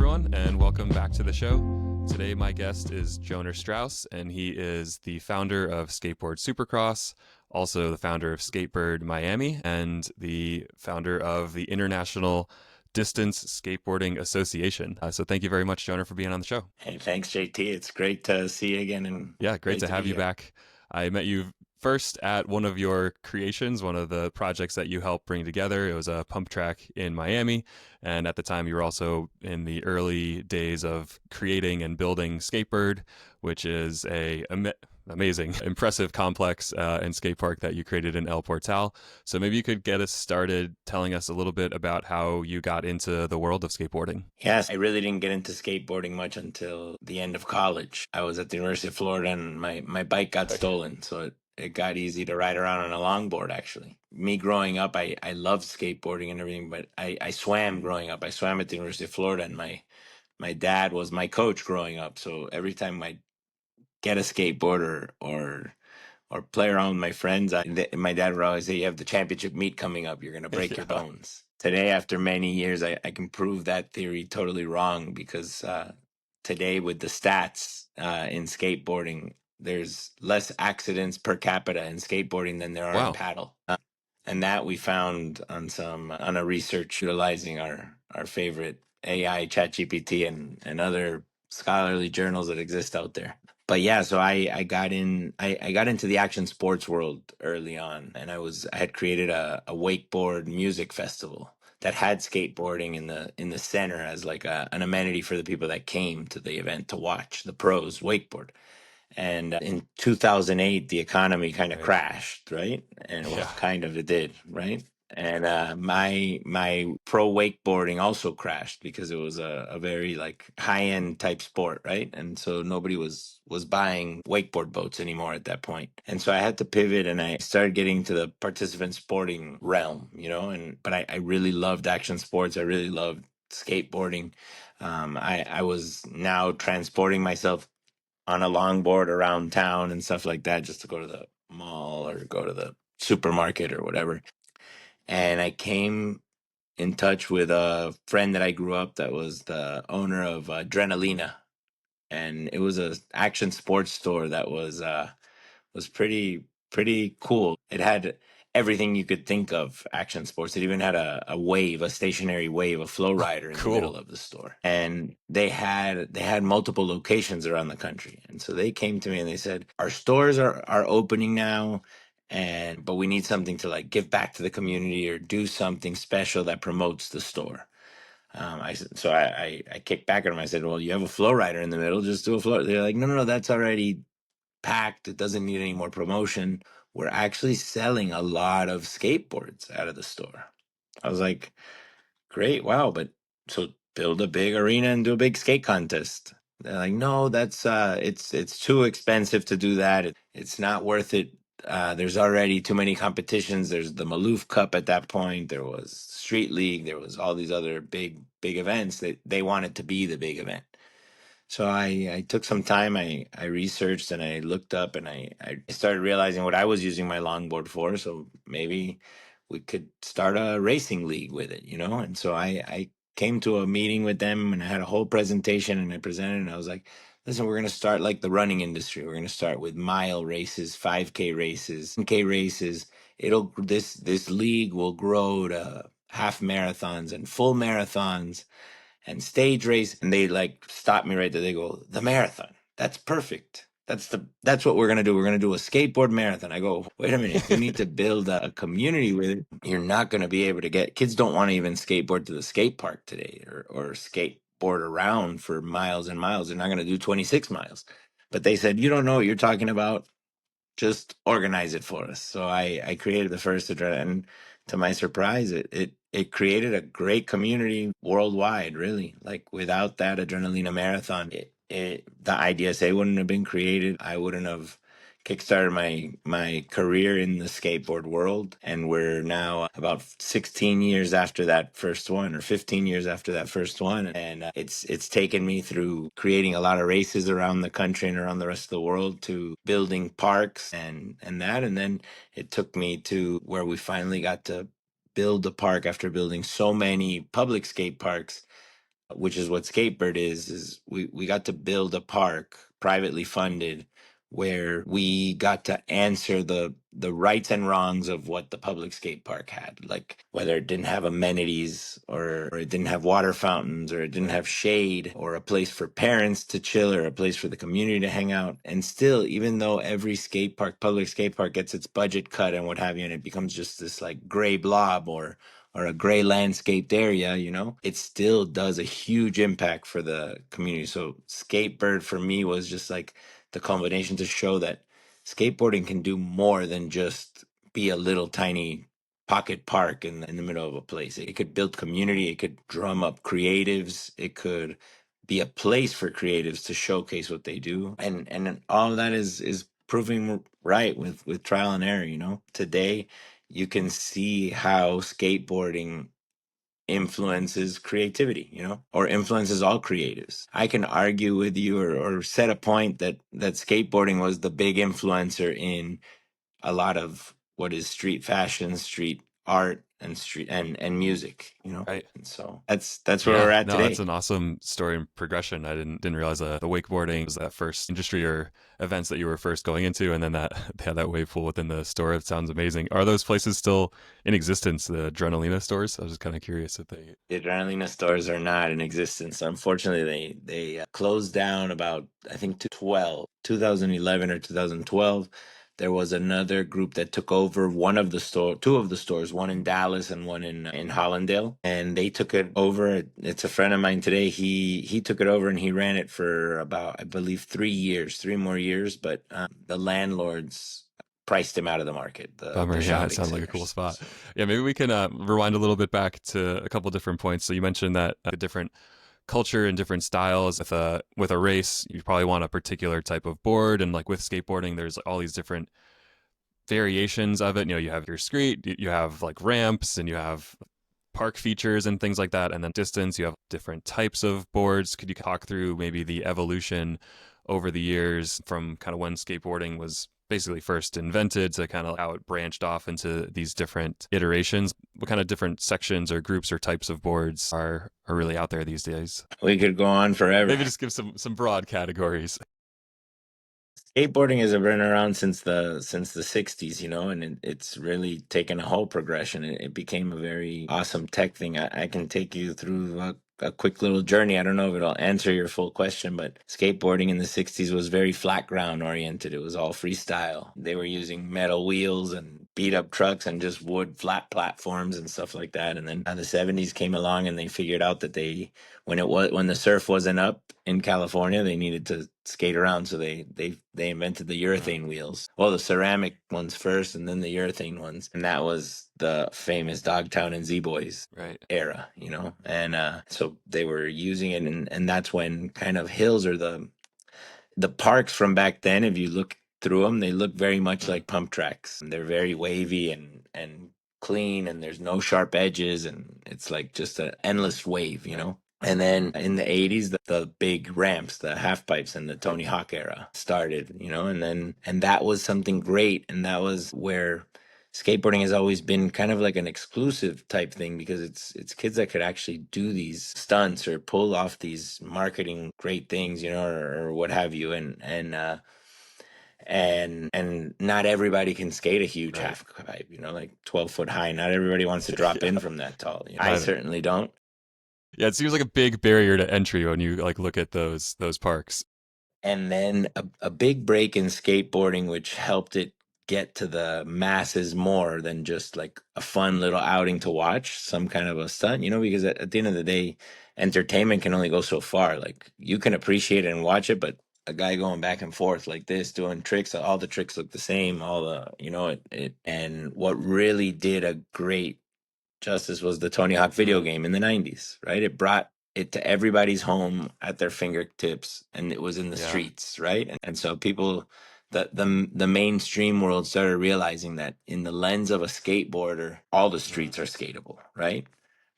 everyone, and welcome back to the show. Today, my guest is Joner Strauss, and he is the founder of Skateboard Supercross, also the founder of Skatebird Miami, and the founder of the International Distance Skateboarding Association. So thank you very much, Joner, for being on the show. Hey, thanks, JT. It's great to see you again, and Yeah, great great to to be have you here. back. I met you first at one of your creations, one of the projects that you helped bring together. It was a pump track in Miami. And at the time, you were also in the early days of creating and building Skatebird, which is amazing, impressive, complex and skate park that you created in El Portal. So maybe you could get us started telling us a little bit about how you got into the world of skateboarding. Yes, I really didn't get into skateboarding much until the end of college. I was at the University of Florida, and my bike got stolen, so it got easy to ride around on a longboard, actually. Me growing up, I loved skateboarding and everything, but I swam growing up. I swam at the University of Florida, and my dad was my coach growing up. So every time I'd get a skateboard or play around with my friends. My dad would always say, "You have the championship meet coming up. You're going to break your Yeah. bones." Today, after many years, I can prove that theory totally wrong because today, with the stats in skateboarding, there's less accidents per capita in skateboarding than there are in Wow. paddle. And that we found on a research utilizing our favorite AI, ChatGPT, and other scholarly journals that exist out there. But yeah, so I got into the action sports world early on, and I had created a wakeboard music festival that had skateboarding in the center as like an amenity for the people that came to the event to watch the pros wakeboard. And in 2008, the economy kind of Right. crashed, right? And Yeah. well, kind of it did, right? And my pro wakeboarding also crashed because it was a very like high end type sport, right? And so nobody was buying wakeboard boats anymore at that point. And so I had to pivot, and I started getting to the participant sporting realm, And but I really loved action sports. I really loved skateboarding. I was now transporting myself on a longboard around town and stuff like that, just to go to the mall or go to the supermarket or whatever. And I came in touch with a friend that I grew up that was the owner of Adrenalina, and it was a action sports store that was pretty cool. It had everything you could think of action sports. It even had a stationary wave, a flow rider in the middle Cool. of the store. And they had multiple locations around the country. And so they came to me and they said, "Our stores are opening now, and but we need something to like give back to the community or do something special that promotes the store." I kicked back at them. I said, "Well, you have a flow rider in the middle. Just do a flow." They're like, "No, no, no, that's already packed. It doesn't need any more promotion. We're actually selling a lot of skateboards out of the store." I was like, "Great, wow, but so build a big arena and do a big skate contest." They're like, "No, that's it's too expensive to do that. It's not worth it. There's already too many competitions. There's the Maloof Cup at that point. There was Street League. There was all these other big events that they wanted to be the big event." So I took some time. I researched and I looked up, and I started realizing what I was using my longboard for. So maybe we could start a racing league with it. And so I came to a meeting with them, and I had a whole presentation, and I presented, and I was like, "Listen, we're going to start like the running industry. We're going to start with mile races, 5K races, 10K races. This league will grow to half marathons and full marathons and stage race." And they like stop me right there. They go, "The marathon, that's perfect. That's what we're gonna do. We're gonna do a skateboard marathon." I go, "Wait a minute, you need to build a community with it. You're not gonna be able to get kids don't want to even skateboard to the skate park today or skateboard around for miles and miles. They're not gonna do 26 miles." But they said, "You don't know what you're talking about. Just organize it for us." So I created the first address, and to my surprise, it created a great community worldwide. Really, like without that Adrenalina Marathon, the IDSA wouldn't have been created. I wouldn't have kickstarted my career in the skateboard world. And we're now about 16 years after that first one, or 15 years after that first one, and it's taken me through creating a lot of races around the country and around the rest of the world, to building parks and then it took me to where we finally got to build the park after building so many public skate parks. which is what Skatebird is we got to build a park privately funded where we got to answer the rights and wrongs of what the public skate park had, like whether it didn't have amenities or it didn't have water fountains or it didn't Right. have shade or a place for parents to chill or a place for the community to hang out. And still, even though every skate park, public skate park, gets its budget cut and what have you, and it becomes just this like gray blob or a gray landscaped area, it still does a huge impact for the community. So Skatebird for me was just like the combination to show that skateboarding can do more than just be a little tiny pocket park in the middle of a place. It could build community, it could drum up creatives, it could be a place for creatives to showcase what they do. And all of that is proving right with trial and error, Today you can see how skateboarding influences creativity, or influences all creatives. I can argue with you or set a point that skateboarding was the big influencer in a lot of what is street fashion, street art, and street and music, Right. And so that's where we're Yeah, at no, that's today. an awesome story and progression. I didn't realize the wakeboarding was that first industry or events that you were first going into, and then that they had that wave pool within the store. It sounds amazing. Are those places still in existence? The Adrenalina stores? I was just kind of curious if they. The Adrenalina stores are not in existence. Unfortunately, they closed down about, I think, 2011 or 2012. There was another group that took over two of the stores, one in Dallas and one in Hollandale, and they took it over. It's a friend of mine today. He took it over and he ran it for about, I believe, 3 years, 3 more years. But the landlords priced him out of the market. The Bummer. Yeah, it shopping sounds like a cool centers. spot. So. Yeah, maybe we can rewind a little bit back to a couple different points. So you mentioned that different culture and different styles. With a race, you probably want a particular type of board, and like with skateboarding, there's all these different variations of it. You have your street, you have like ramps, and you have park features and things like that. And then distance, you have different types of boards. Could you talk through maybe the evolution over the years from kind of when skateboarding was basically first invented to kind of how it branched off into these different iterations? What kind of different sections or groups or types of boards are really out there these days? We could go on forever. Maybe just give some broad categories. Skateboarding has been around since the 60s, and it's really taken a whole progression. It became a very awesome tech thing. I can take you through a quick little journey. I don't know if it'll answer your full question, but skateboarding in the 60s was very flat ground oriented. It was all freestyle. They were using metal wheels and beat up trucks and just wood flat platforms and stuff like that. And then the 70s came along and they figured out that when the surf wasn't up in California, they needed to skate around, so they invented the urethane wheels. Well, the ceramic ones first, and then the urethane ones, and that was the famous Dogtown and Z Boys Right. era, And so they were using it, and that's when kind of hills or the parks from back then. If you look through them, they look very much Mm. like pump tracks. They're very wavy and clean, and there's no sharp edges, and it's like just an endless wave, Right. And then in the 80s, the big ramps, the half pipes and the Tony Hawk era started, and that was something great. And that was where skateboarding has always been kind of like an exclusive type thing, because it's kids that could actually do these stunts or pull off these marketing great things, or what have you. And not everybody can skate a huge Right. half pipe, like 12 foot high. Not everybody wants to drop Yeah. in from that tall. I Not, certainly don't. yeah, it seems like a big barrier to entry when you like look at those parks. And then a big break in skateboarding, which helped it get to the masses more than just like a fun little outing to watch, some kind of a stunt, because at the end of the day, entertainment can only go so far. Like you can appreciate it and watch it, but a guy going back and forth like this, doing tricks, all the tricks look the same, all the, and what really did a great justice was the Tony Hawk video Mm. game in the 90s, right? It brought it to everybody's home at their fingertips, and it was in the Yeah. streets, right? And so people, the mainstream world started realizing that in the lens of a skateboarder, all the Mm. streets are skatable, right?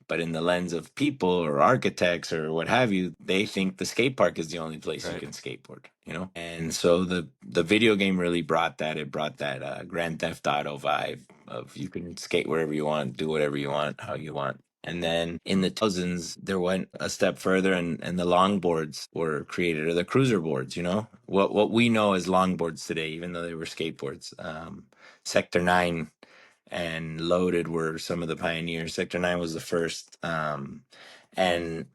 But in the lens of people or architects or what have you, they think the skate park is the only place you Right. can skateboard, And so the video game really brought that. It brought that Grand Theft Auto vibe of you can skate wherever you want, do whatever you want, how you want. And then in the 2000s, there went a step further, and the longboards were created, or the cruiser boards, what we know as longboards today, even though they were skateboards. Sector 9 and Loaded were some of the pioneers. Sector 9 was the first. And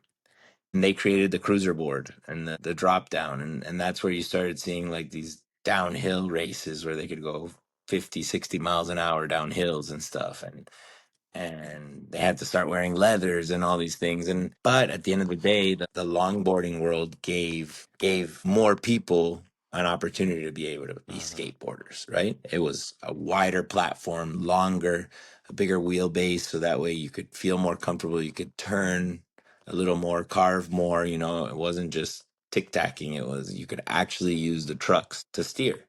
they created the cruiser board and the drop down. And that's where you started seeing like these downhill races where they could go 50, 60 miles an hour down hills and stuff. And they had to start wearing leathers and all these things. And but at the end of the day, the longboarding world gave more people an opportunity to be able to be skateboarders, right? It was a wider platform, longer, a bigger wheelbase, so that way you could feel more comfortable, you could turn a little more, carve more, it wasn't just tic-tacking, it was you could actually use the trucks to steer.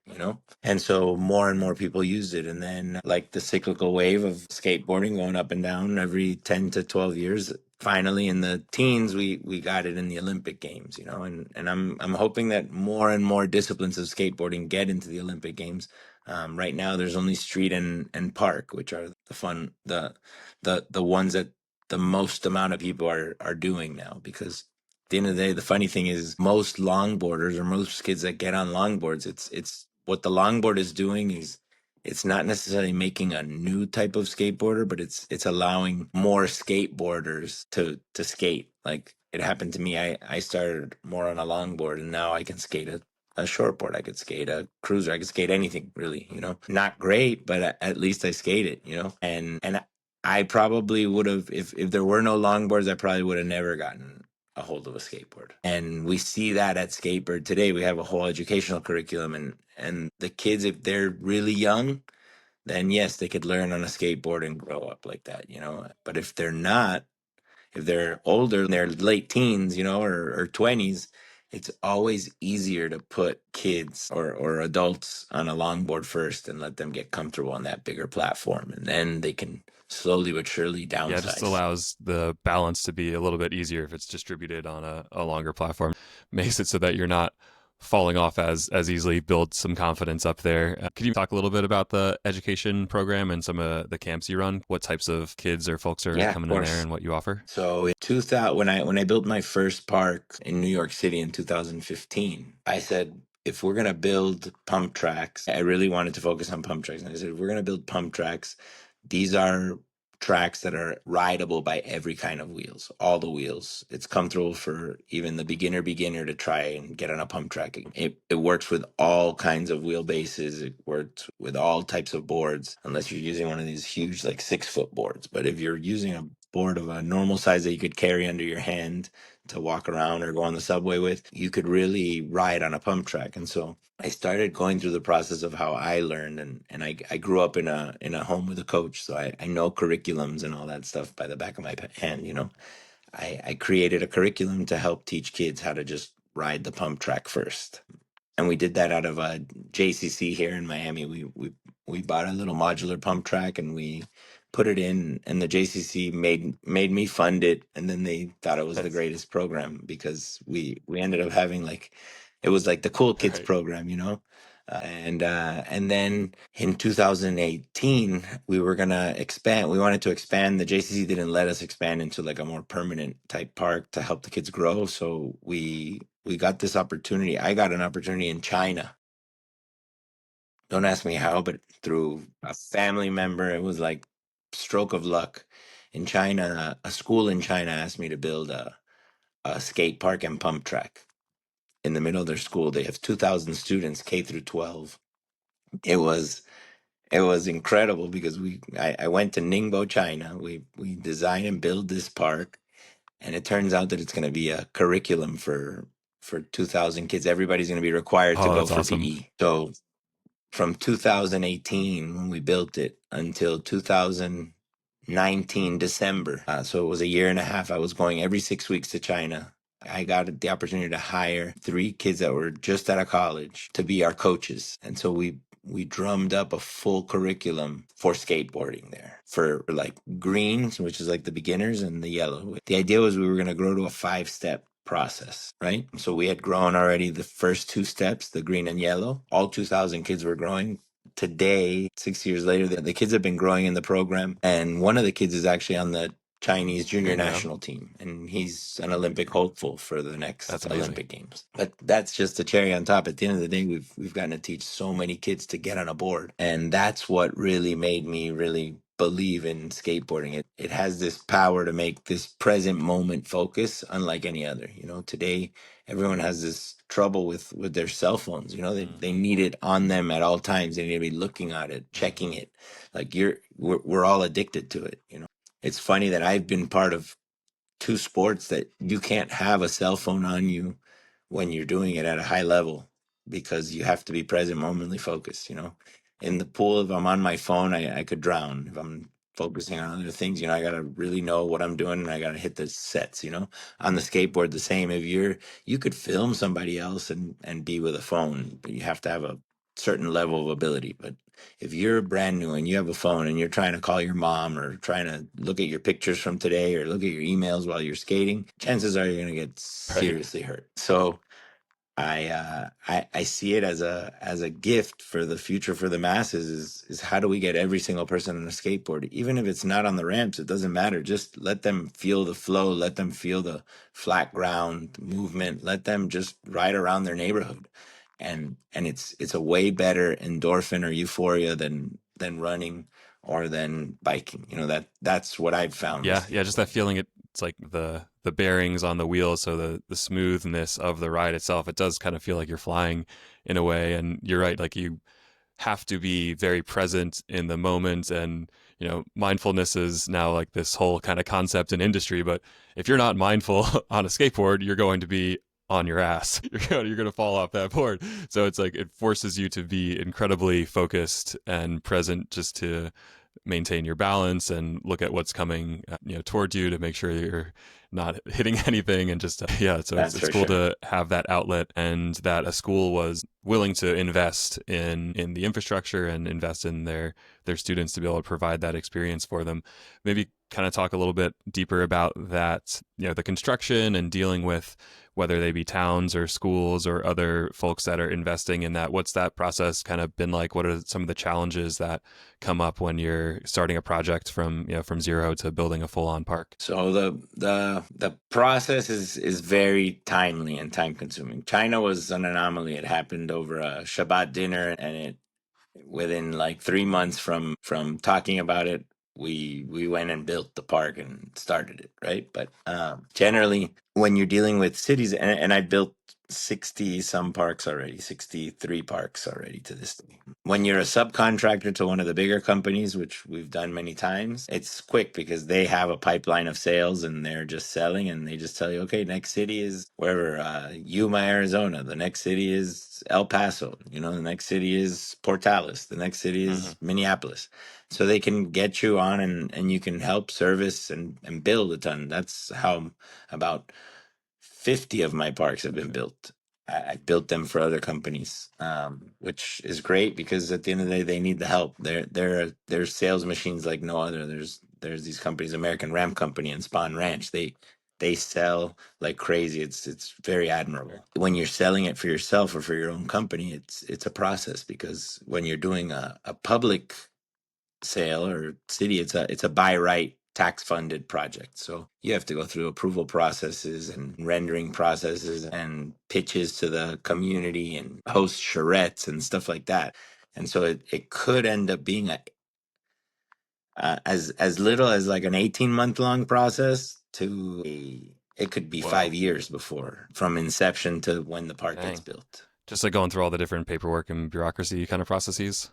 And so more and more people used it. And then like the cyclical wave of skateboarding going up and down every 10 to 12 years, finally in the teens we got it in the Olympic Games, and I'm hoping that more and more disciplines of skateboarding get into the Olympic Games. Right now there's only street and park, which are the fun, the ones that the most amount of people are doing now, because at the end of the day, the funny thing is most longboarders or most kids that get on longboards, it's what the longboard is doing is it's not necessarily making a new type of skateboarder, but it's allowing more skateboarders to skate. Like it happened to me. I started more on a longboard, and now I can skate a shortboard. I could skate a cruiser. I could skate anything really. Not great, but at least I skate it. And I probably would have, if there were no longboards, I probably would have never gotten a hold of a skateboard. And we see that at Skatebird today. We have a whole educational curriculum, and the kids, if they're really young, then yes, they could learn on a skateboard and grow up like that. But if they're not, if they're older, in their late teens, or 20s, it's always easier to put kids or adults on a longboard first and let them get comfortable on that bigger platform. And then they can slowly but surely Yeah, it just downsize. allows the balance to be a little bit easier if it's distributed on a longer platform. Makes it so that you're not falling off as easily. Build some confidence up there. Could you talk a little bit about the education program and some of the camps you run? What types of kids or folks are Yeah, of coming in there course. and what you offer? So in 2000, when I built my first park in New York City in 2015, I said, if we're gonna build pump tracks, I really wanted to focus on pump tracks. And I said, if we're gonna build pump tracks, these are tracks that are rideable by every kind of wheels, all the wheels. It's comfortable for even the beginner to try and get on a pump track. It works with all kinds of wheelbases. It works with all types of boards, unless you're using one of these huge like 6-foot boards. But if you're using a board of a normal size that you could carry under your hand to walk around or go on the subway with, you could really ride on a pump track. And so I started going through the process of how I learned, and I grew up in a home with a coach, so I know curriculums and all that stuff by the back of my hand. I created a curriculum to help teach kids how to just ride the pump track first. And we did that out of a JCC here in Miami. We bought a little modular pump track and we put it in, and the JCC made me fund it, and then they thought it was the That's greatest program because we ended up having like it was like the cool kids right. program. And then in 2018 we were gonna expand. We wanted to expand. The JCC didn't let us expand into like a more permanent type park to help the kids grow, so we got this opportunity. I got an opportunity in China. Don't ask me how, but through a family member. It was like stroke of luck. In China, a school in China asked me to build a skate park and pump track in the middle of their school. They have 2,000 students, K through 12. It was it was incredible because I went to Ningbo, China. We design and build this park, and it turns out that it's going to be a curriculum for 2,000 kids. Everybody's going to be required to Oh, go that's for awesome. PE. So from 2018 when we built it until 2019 December. So it was a year and a half. I was going every 6 weeks to China. I got the opportunity to hire 3 kids that were just out of college to be our coaches. And so we drummed up a full curriculum for skateboarding there for like greens, which is like the beginners, and the yellow. The idea was we were going to grow to a 5-step process, right? So we had grown already the first 2 steps, the green and yellow. All 2,000 kids were growing. Today, 6 years later, the kids have been growing in the program. And one of the kids is actually on the Chinese There junior you go. national team, and he's an Olympic hopeful for the That's next amazing. Olympic Games. But that's just a cherry on top. At the end of the day, we've gotten to teach so many kids to get on a board, and that's what really made me really believe in skateboarding. It has this power to make this present moment focus unlike any other. You know, today everyone has this trouble with their cell phones. You know, they Hmm. need it on them at all times. They need to be looking at it, checking Hmm. it. Like we're all addicted to it. You know, it's funny that I've been part of two sports that you can't have a cell phone on you when you're doing it at a high level because you have to be present, momently focused. You know, in the pool, if I'm on my phone, I could drown. If I'm focusing on other things, you know, I got to really know what I'm doing and I got to hit the sets. You know, on the skateboard, the same. If you could film somebody else and be with a phone, but you have to have a certain level of ability. But if you're brand new and you have a phone and you're trying to call your mom or trying to look at your pictures from today or look at your emails while you're skating, chances are you're going to get Right. seriously hurt. So I see it as a gift for the future for the masses is how do we get every single person on a skateboard, even if it's not on the ramps, it doesn't matter. Just let them feel the flow, let them feel the flat ground movement, let them just ride around their neighborhood, and it's a way better endorphin or euphoria than running or than biking. You know that's what I've found with Yeah, yeah, just that skateboarding. feeling. It's like the bearings on the wheels, so the smoothness of the ride itself. It does kind of feel like you're flying in a way, and you're right. Like you have to be very present in the moment, and mindfulness is now like this whole kind of concept in industry. But if you're not mindful on a skateboard, you're going to be on your ass. You're going to fall off that board. So it's like it forces you to be incredibly focused and present, just to maintain your balance and look at what's coming towards you to make sure you're not hitting anything, and just yeah, so it's That's it's for cool sure. to have that outlet, and that a school was willing to invest in the infrastructure and invest in their students to be able to provide that experience for them. Maybe kind of talk a little bit deeper about that, the construction and dealing with whether they be towns or schools or other folks that are investing in that. What's that process kind of been like? What are some of the challenges that come up when you're starting a project from zero to building a full on park? So the process is very timely and time consuming. China was an anomaly. It happened over a Shabbat dinner, and it within like 3 months from talking about it, we went and built the park and started it, right? But generally, when you're dealing with cities, and I built 60 some parks already, 63 parks already to this day. When you're a subcontractor to one of the bigger companies, which we've done many times, it's quick because they have a pipeline of sales and they're just selling, and they just tell you, okay, next city is wherever, Yuma, Arizona. The next city is El Paso. You know, the next city is Portales. The next city Hmm. is Minneapolis. So they can get you on, and you can help service and build a ton. That's how about 50 of my parks have been built. I built them for other companies, which is great because at the end of the day, they need the help. They're sales machines like no other. There's these companies, American Ram Company and Spawn Ranch. They sell like crazy. It's very Sure. admirable. When you're selling it for yourself or for your own company, it's a process because when you're doing a public sale or city, it's a by right tax funded project. So you have to go through approval processes and rendering processes and pitches to the community and host charrettes and stuff like that. And so it could end up being as little as like an 18-month long process to it could be Whoa. 5 years before from inception to when the park gets Dang. built. Just like going through all the different paperwork and bureaucracy kind of processes.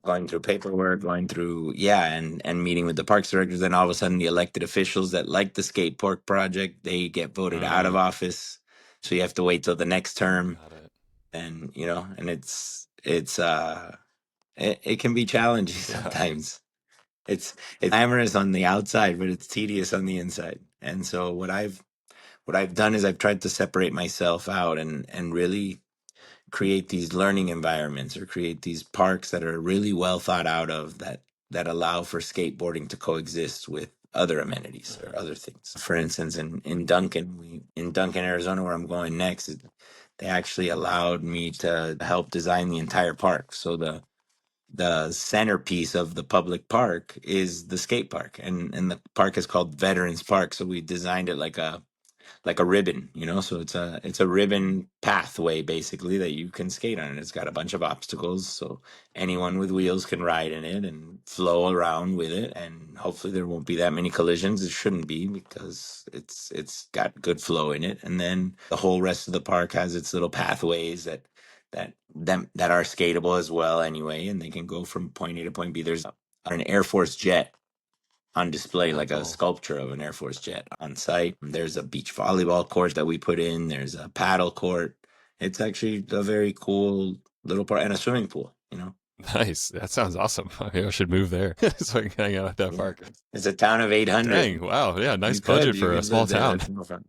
Going through paperwork, going through, yeah, and meeting with the parks directors. Then all of a sudden, the elected officials that like the skate park project, they get voted out of Mm, office. So you have to wait till the next term, got it. and and it can be challenging Yeah. sometimes. It's glamorous on the outside, but it's tedious on the inside. And so what I've done is I've tried to separate myself out and really create these learning environments or create these parks that are really well thought out of that allow for skateboarding to coexist with other amenities or Hmm. other things. For instance, in Duncan, Arizona, where I'm going next, they actually allowed me to help design the entire park. So the centerpiece of the public park is the skate park, and the park is called Veterans Park. So we designed it like a ribbon, you know. So it's a ribbon pathway basically that you can skate on. And it's got a bunch of obstacles, so anyone with wheels can ride in it and flow around with it. And hopefully there won't be that many collisions. It shouldn't be because it's got good flow in it. And then the whole rest of the park has its little pathways that are skatable as well anyway, and they can go from point A to point B. There's an Air Force jet on display, Oh, like a cool. sculpture of an Air Force jet on site. There's a beach volleyball court that we put in. There's a paddle court. It's actually a very cool little part, and a swimming pool, you know. Nice. That sounds awesome. Maybe I should move there so I can hang out at that Yeah. park. It's a town of 800. Dang. Wow. Yeah. Nice You could, budget you for a could small live there. town. That's no fun.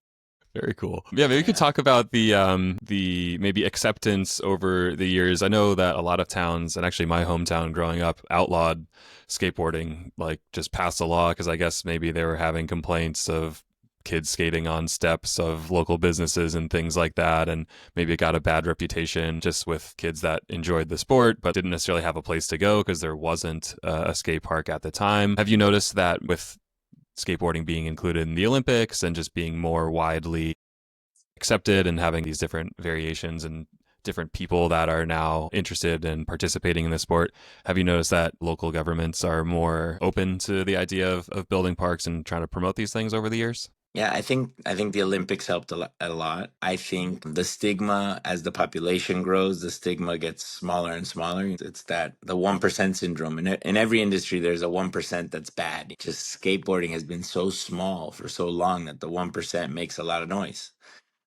Very cool. Yeah, maybe you could Yeah. talk about the maybe acceptance over the years. I know that a lot of towns, and actually my hometown growing up, outlawed skateboarding, like just passed a law because I guess maybe they were having complaints of kids skating on steps of local businesses and things like that, and maybe it got a bad reputation just with kids that enjoyed the sport but didn't necessarily have a place to go because there wasn't a skate park at the time. Have you noticed that with skateboarding being included in the Olympics and just being more widely accepted and having these different variations and different people that are now interested in participating in the sport, have you noticed that local governments are more open to the idea of building parks and trying to promote these things over the years? Yeah, I think the Olympics helped a lot. I think the stigma, as the population grows, the stigma gets smaller and smaller. It's that the 1% syndrome. In every industry, there's a 1% that's bad. Just skateboarding has been so small for so long that the 1% makes a lot of noise.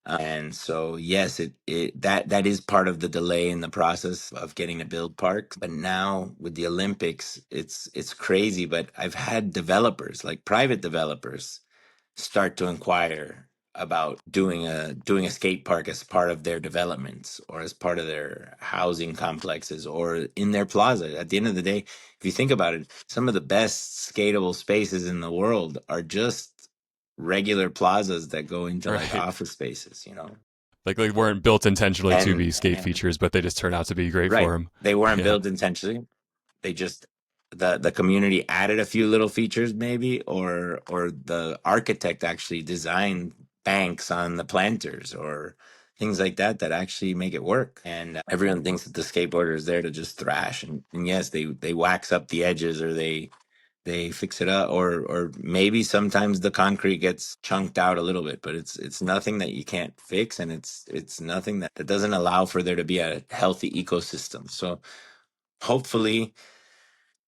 And so, yes, that is part of the delay in the process of getting to build parks. But now with the Olympics, it's crazy. But I've had developers, like private developers, start to inquire about doing a skate park as part of their developments or as part of their housing complexes or in their plaza. At the end of the day, if you think about it, some of the best skatable spaces in the world are just regular plazas that go into like Right. office spaces, you know. Like they weren't built intentionally to be skate And features, but they just turn out to be great for right, them. they weren't Yeah. built intentionally. They just the community added a few little features maybe, or the architect actually designed banks on the planters or things like that that actually make it work. And everyone thinks that the skateboarder is there to just thrash, and yes, they wax up the edges or they fix it up, or maybe sometimes the concrete gets chunked out a little bit, but it's nothing that you can't fix, and it's nothing that doesn't allow for there to be a healthy ecosystem. So hopefully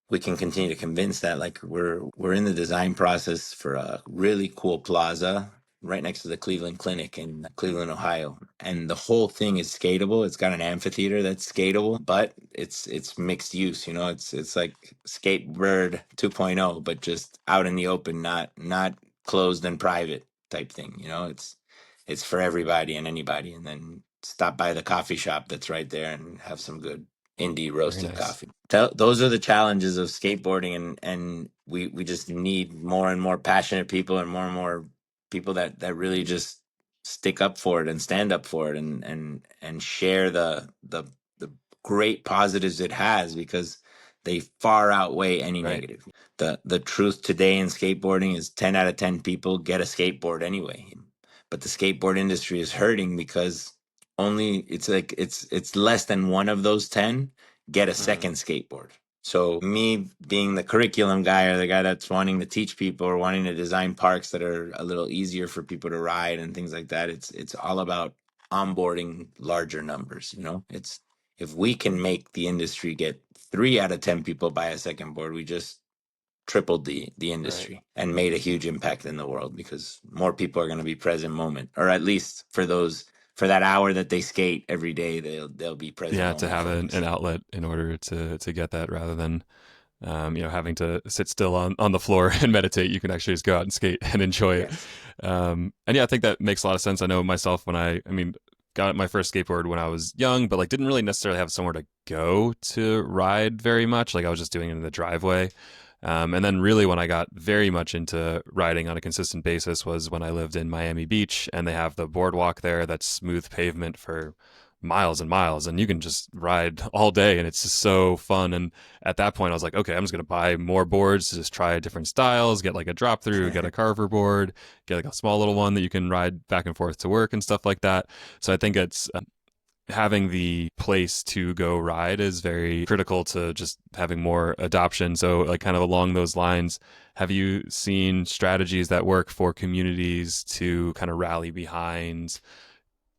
we can continue to convince that, like, we're in the design process for a really cool plaza right next to the Cleveland Clinic in Cleveland, Ohio. And the whole thing is skatable. It's got an amphitheater that's skatable, but it's mixed use, you know. It's like Skatebird 2.0, but just out in the open, not closed and private type thing, you know. It's for everybody and anybody, and then stop by the coffee shop that's right there and have some good indie Very roasted nice. coffee. Those are the challenges of skateboarding, and we just need more and more passionate people and more people that really just stick up for it and stand up for it and share the great positives it has, because they far outweigh any Right. negative. The truth today in skateboarding is 10 out of 10 people get a skateboard anyway. But the skateboard industry is hurting because only it's less than one of those 10 get a Hmm. second skateboard. So me being the curriculum guy or the guy that's wanting to teach people or wanting to design parks that are a little easier for people to ride and things like that, it's all about onboarding larger numbers, you know? It's if we can make the industry get 3 out of 10 people buy a second board, we just tripled the Right. industry and made a huge impact in the world, because more people are going to be present moment, or at least for that hour that they skate every day, they'll be present Yeah, to moment have an folks. outlet in order to get that rather than having to sit still on the floor and meditate. You can actually just go out and skate and enjoy it. Yes. And yeah, I think that makes a lot of sense. I know myself when I mean, got my first skateboard when I was young, but like didn't really necessarily have somewhere to go to ride very much. Like I was just doing it in the driveway. And then really when I got very much into riding on a consistent basis was when I lived in Miami Beach and they have the boardwalk there that's smooth pavement for miles and miles, and you can just ride all day, and it's just so fun. And at that point I was like, okay, I'm just going to buy more boards to just try different styles, get like a drop through, get a carver board, get like a small little one that you can ride back and forth to work and stuff like that. So I think it's having the place to go ride is very critical to just having more adoption. So, like, kind of along those lines, have you seen strategies that work for communities to kind of rally behind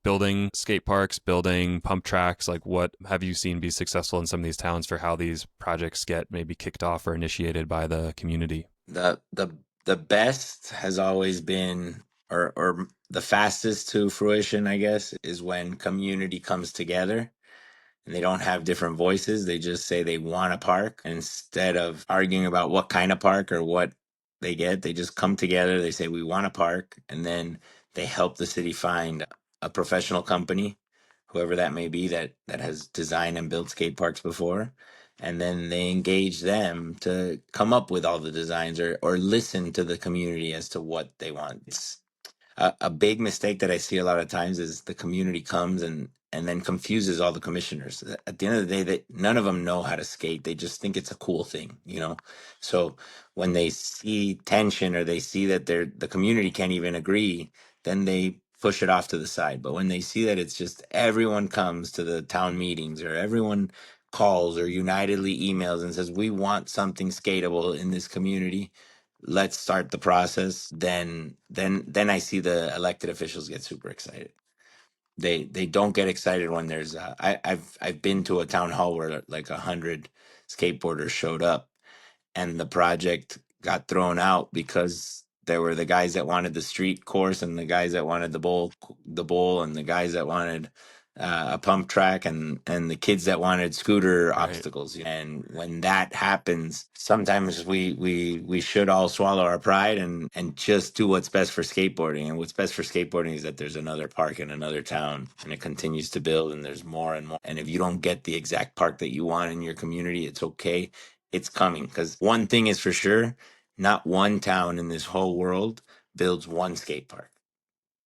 building skate parks, building pump tracks? Like, what have you seen be successful in some of these towns for how these projects get maybe kicked off or initiated by the community? The best has always been, or the fastest to fruition, I guess, is when community comes together and they don't have different voices. They just say they want a park. And instead of arguing about what kind of park or what they get, they just come together. They say, we want a park. And then they help the city find a professional company, whoever that may be, that has designed and built skate parks before. And then they engage them to come up with all the designs, or listen to the community as to what they want. It's a big mistake that I see a lot of times is the community comes and then confuses all the commissioners. At the end of the day, they none of them know how to skate. They just think it's a cool thing, you know. So when they see tension, or they see that the community can't even agree, then they push it off to the side. But when they see that it's just everyone comes to the town meetings, or everyone calls or unitedly emails and says, we want something skatable in this community, let's start the process, then I see the elected officials get super excited. They don't get excited when there's I've been to a town hall where like 100 skateboarders showed up, and the project got thrown out because there were the guys that wanted the street course, and the guys that wanted the bowl, and the guys that wanted a pump track, and the kids that wanted scooter Right. obstacles. And when that happens, sometimes we should all swallow our pride and just do what's best for skateboarding. And what's best for skateboarding is that there's another park in another town, and it continues to build, and there's more and more. And if you don't get the exact park that you want in your community, it's okay. It's coming, because one thing is for sure, not one town in this whole world builds one skate park.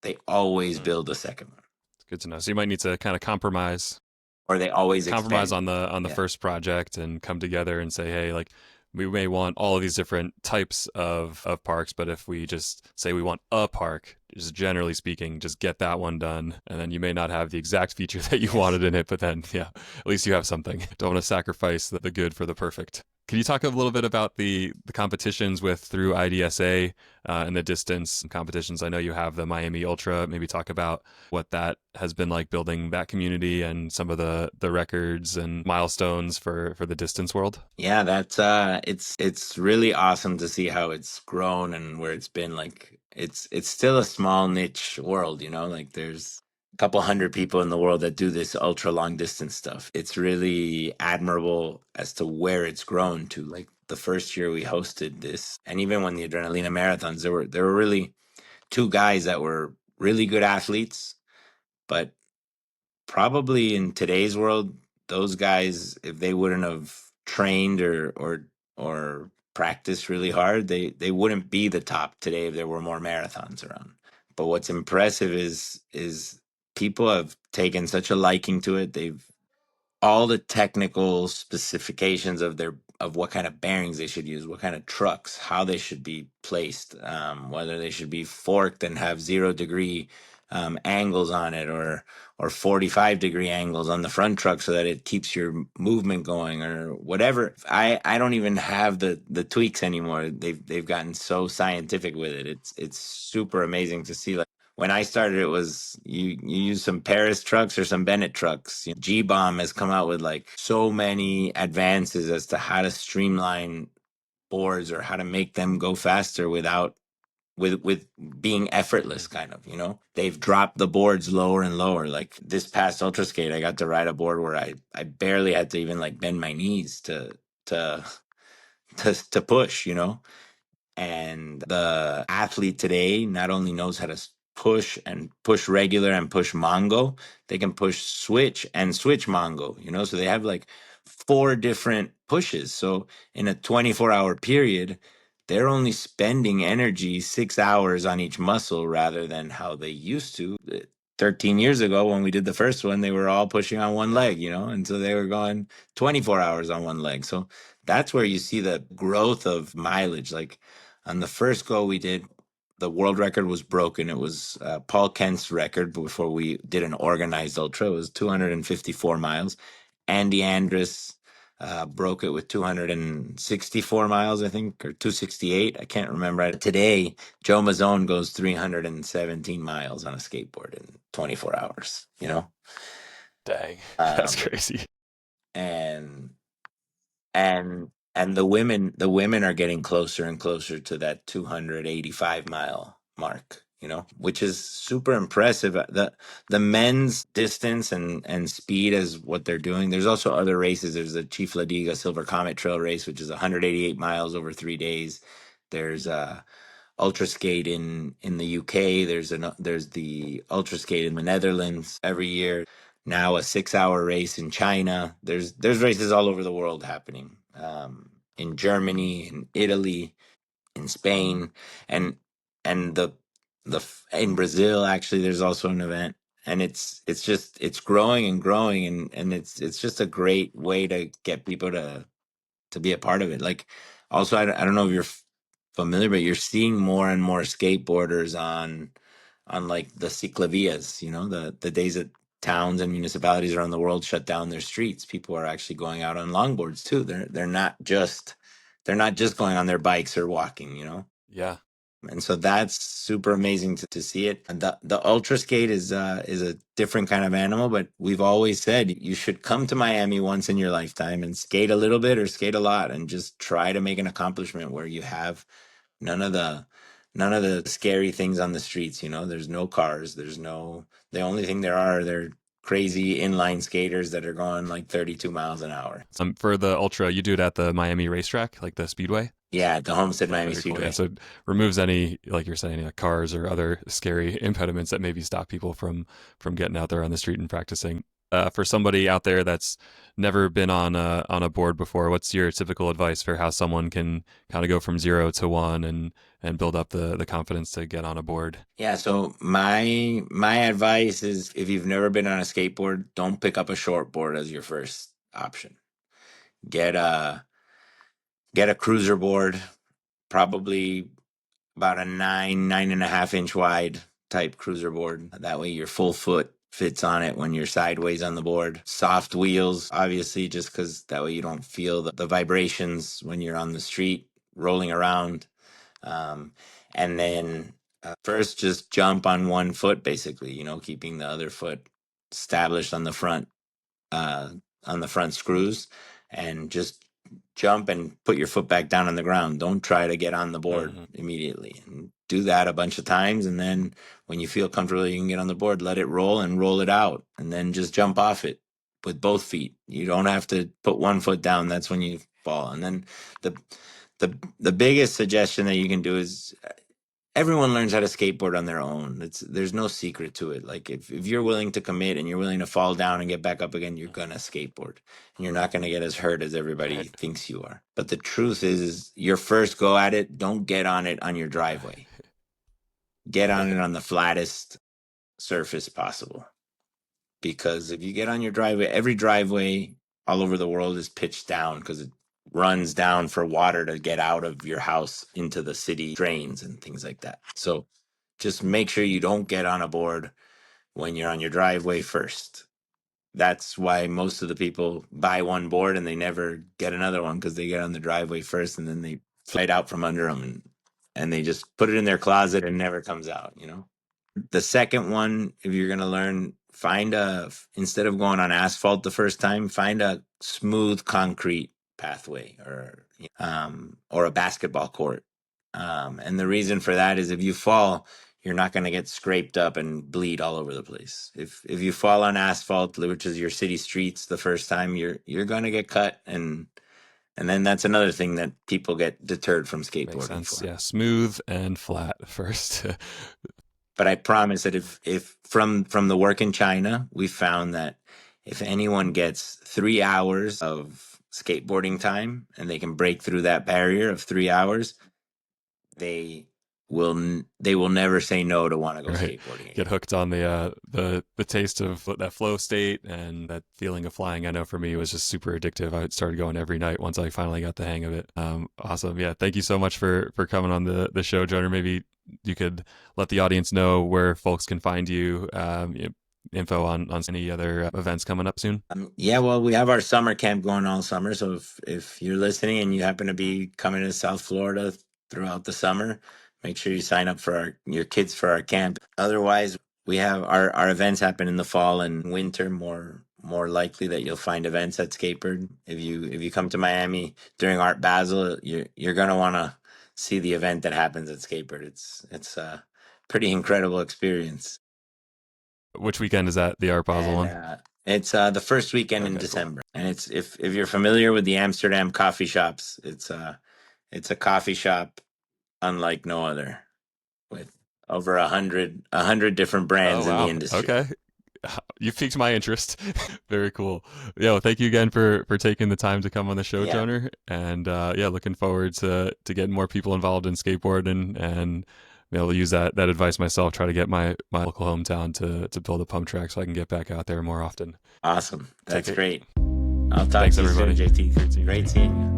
They always Mm, build a second one, it's good to know. So you might need to kind of or they always compromise expand. on the Yeah. first project and come together and say, hey, like, we may want all of these different types of parks, but if we just say we want a park, just generally speaking, just get that one done, and then you may not have the exact feature that you Yes. wanted in it, but then yeah, at least you have something. Don't want to sacrifice the good for the perfect. Can you talk a little bit about the competitions with through IDSA and the distance competitions? I know you have the Miami Ultra. Maybe talk about what that has been like building that community and some of the records and milestones for the distance world. Yeah, that's it's really awesome to see how it's grown and where it's been. Like, it's still a small niche world, you know, like there's a couple hundred people in the world that do this ultra long distance stuff. It's really admirable as to where it's grown to. Like, the first year we hosted this, and even when the Adrenalina marathons, there were really two guys that were really good athletes, but probably in today's world, those guys, if they wouldn't have trained or practiced really hard, they wouldn't be the top today if there were more marathons around. But what's impressive is people have taken such a liking to it. They've all the technical specifications of what kind of bearings they should use, what kind of trucks, how they should be placed, whether they should be forked and have 0 degree angles on it, or 45-degree angles on the front truck so that it keeps your movement going, or whatever. I don't even have the tweaks anymore. They've gotten so scientific with it. It's super amazing to see. Like, when I started, it was you use some Paris trucks or some Bennett trucks. G-Bomb has come out with like so many advances as to how to streamline boards, or how to make them go faster without with being effortless, kind of, you know. They've dropped the boards lower and lower. Like, this past ultra skate, I got to ride a board where I barely had to even like bend my knees to to push, you know. And the athlete today not only knows how to push, and push regular and push Mongo, they can push switch and switch Mongo, you know? So they have like four different pushes. So in a 24-hour period, they're only spending energy 6 hours on each muscle rather than how they used to. 13 years ago when we did the first one, they were all pushing on one leg, and so they were going 24 hours on one leg. So that's where you see the growth of mileage. Like on the first go we did, the world record was broken. It was Paul Kent's record before we did an organized ultra. It was 254 miles. Andy Andrus broke it with 264 miles, I think, or 268. I can't remember. Today, Joe Mazzone goes 317 miles on a skateboard in 24 hours, Dang, that's Um, crazy. and and the women are getting closer and closer to that 285-mile mark, which is super impressive. The men's distance and speed is what they're doing. There's also other races. There's the Chief Ladiga Silver Comet Trail race, which is 188 miles over 3 days. There's ultra skate in the UK. There's the ultra skate in the Netherlands every year. Now a 6-hour race in China. There's races all over the world happening. In Germany, in Italy, in Spain, and the in Brazil actually there's also an event, and it's growing and growing, and it's just a great way to get people to be a part of it. Like, also, I don't know if you're familiar, but you're seeing more and more skateboarders on like the ciclavias. The days that towns and municipalities around the world shut down their streets, people are actually going out on longboards too. They're not just going on their bikes or walking. Yeah. And so that's super amazing to see it. And the ultra skate is a different kind of animal, but we've always said you should come to Miami once in your lifetime and skate a little bit or skate a lot and just try to make an accomplishment where you have none of the none of the scary things on the streets. There's no cars. The only thing they're crazy inline skaters that are going like 32 miles an hour. For the ultra, you do it at the Miami racetrack, like the Speedway. Yeah, at the Homestead Yeah, Miami very cool. Yeah, Speedway. so it removes any, like you're saying, cars or other scary impediments that maybe stop people from getting out there on the street and practicing. For somebody out there that's never been on a board before, what's your typical advice for how someone can kind of go from 0 to 1 and build up the confidence to get on a board? Yeah, so my advice is, if you've never been on a skateboard, don't pick up a short board as your first option. Get a get a cruiser board, probably about a 9.5 inch wide type cruiser board. That way your full foot fits on it when you're sideways on the board. Soft wheels, obviously, just because that way you don't feel the vibrations when you're on the street rolling around. Um, and then first, just jump on one foot, basically, keeping the other foot established uh, on the front screws, and just jump and put your foot back down on the ground. Don't try to get on the board Hmm. immediately. And do that a bunch of times. And then when you feel comfortable, you can get on the board, let it roll and roll it out. And then just jump off it with both feet. You don't have to put one foot down. That's when you fall. And then the the biggest suggestion that you can do is, everyone learns how to skateboard on their own. There's no secret to it. Like, if you're willing to commit and you're willing to fall down and get back up again, you're gonna skateboard, and you're not gonna get as hurt as everybody Right. thinks you are. But the truth is, your first go at it, don't get on it on your driveway. Get on it on the flattest surface possible. Because if you get on your driveway, every driveway all over the world is pitched down because it runs down for water to get out of your house into the city drains and things like that. So just make sure you don't get on a board when you're on your driveway first. That's why most of the people buy one board and they never get another one, because they get on the driveway first and then they fly out from under them, and they just put it in their closet and never comes out. The second one, if you're going to learn, instead of going on asphalt the first time, find a smooth concrete pathway, or a basketball court. And the reason for that is, if you fall, you're not going to get scraped up and bleed all over the place. If you fall on asphalt, which is your city streets, the first time, you're going to get cut, and then that's another thing that people get deterred from Makes skateboarding sense. for. Yeah, smooth and flat first. But I promise that if from the work in China, we found that if anyone gets 3 hours of skateboarding time and they can break through that barrier of 3 hours, they they will never say no to want to go Right. skateboarding Get again. hooked on the taste of that flow state and that feeling of flying. I know for me it was just super addictive. I started going every night once I finally got the hang of it. Awesome. Yeah. Thank you so much for coming on the show, Joner. Maybe you could let the audience know where folks can find you. Info on any other events coming up soon. Yeah, well, we have our summer camp going all summer. So if you're listening and you happen to be coming to South Florida throughout the summer, make sure you sign up for your kids for our camp. Otherwise, we have our events happen in the fall and winter. More likely that you'll find events at Skatebird. If you come to Miami during Art Basel, you're gonna want to see the event that happens at Skatebird. It's a pretty incredible experience. Which weekend is that the Art Basel And one? it's the first weekend in Okay, cool. December. And it's if you're familiar with the Amsterdam coffee shops, it's a coffee shop unlike no other, with over a hundred different Oh brands in the wow. industry. Okay. You piqued my interest. Very cool. Yeah, well, thank you again for taking the time to come on the show, Yeah, Joner. And yeah, looking forward to getting more people involved in skateboarding and be able to use that advice myself. Try to get my local hometown to build a pump track so I can get back out there more often. awesome. Take That's it. great. I'll talk Thanks to you soon, everybody. JT. Great seeing you. Great seeing you.